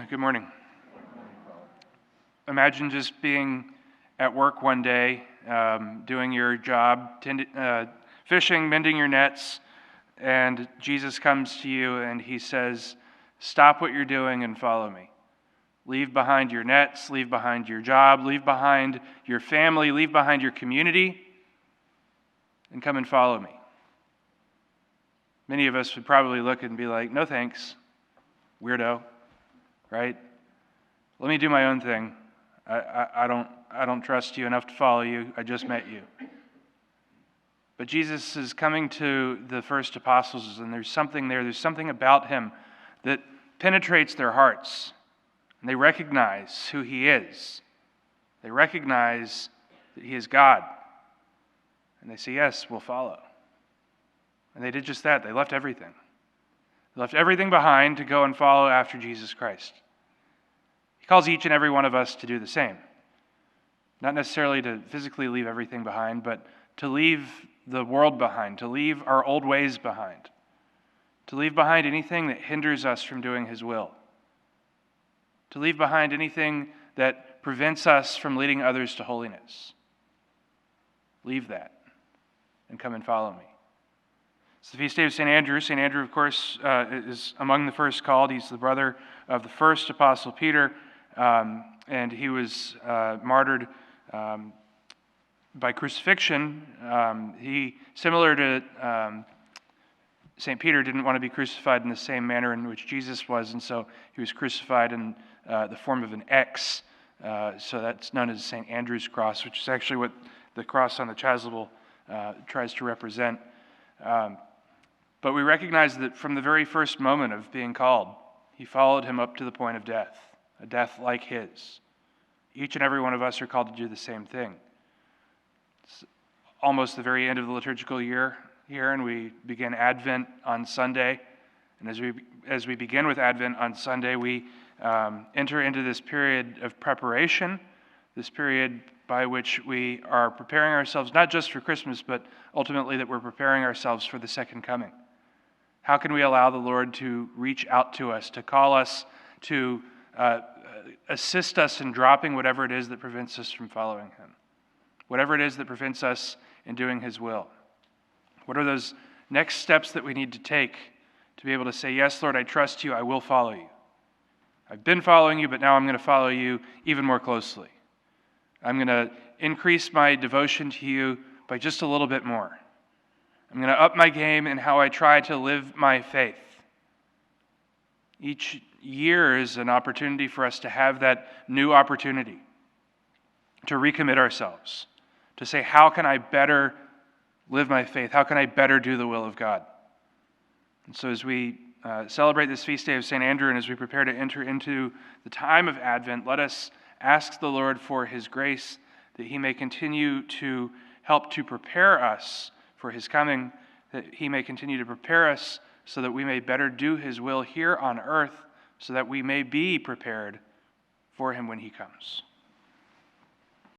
Good morning. Imagine just being at work one day, doing your job, fishing, mending your nets, and Jesus comes to you and he says, "Stop what you're doing and follow me. Leave behind your nets, leave behind your job, leave behind your family, leave behind your community, and come and follow me." Many of us would probably look and be like, "No thanks, weirdo," right? "Let me do my own thing. I don't trust you enough to follow you. I just met you." But Jesus is coming to the first apostles, and there's something there. There's something about him that penetrates their hearts. And they recognize who he is. They recognize that he is God. And they say, "Yes, we'll follow." And they did just that. They left everything. They left everything behind to go and follow after Jesus Christ. He calls each and every one of us to do the same. Not necessarily to physically leave everything behind, but to leave the world behind, to leave our old ways behind, to leave behind anything that hinders us from doing his will, to leave behind anything that prevents us from leading others to holiness. Leave that and come and follow me. It's the feast day of St. Andrew. St. Andrew, of course, is among the first called. He's the brother of the first apostle Peter, and he was martyred by crucifixion. He, similar to St. Peter, didn't want to be crucified in the same manner in which Jesus was, and so he was crucified in the form of an X. So that's known as St. Andrew's cross, which is actually what the cross on the chasuble tries to represent. But we recognize that from the very first moment of being called, he followed him up to the point of death, a death like his. Each and every one of us are called to do the same thing. It's almost the very end of the liturgical year here, and we begin Advent on Sunday. And as we begin with Advent on Sunday, we enter into this period of preparation, this period by which we are preparing ourselves not just for Christmas, but ultimately that we're preparing ourselves for the second coming. How can we allow the Lord to reach out to us, to call us, to assist us in dropping whatever it is that prevents us from following him? Whatever it is that prevents us in doing his will. What are those next steps that we need to take to be able to say, "Yes, Lord, I trust you, I will follow you. I've been following you, but now I'm going to follow you even more closely. I'm going to increase my devotion to you by just a little bit more. I'm going to up my game in how I try to live my faith." Each year is an opportunity for us to have that new opportunity to recommit ourselves, to say, how can I better live my faith? How can I better do the will of God? And so as we celebrate this feast day of St. Andrew, and as we prepare to enter into the time of Advent, let us ask the Lord for his grace, that he may continue to help to prepare us for his coming, that he may continue to prepare us so that we may better do his will here on earth, so that we may be prepared for him when he comes.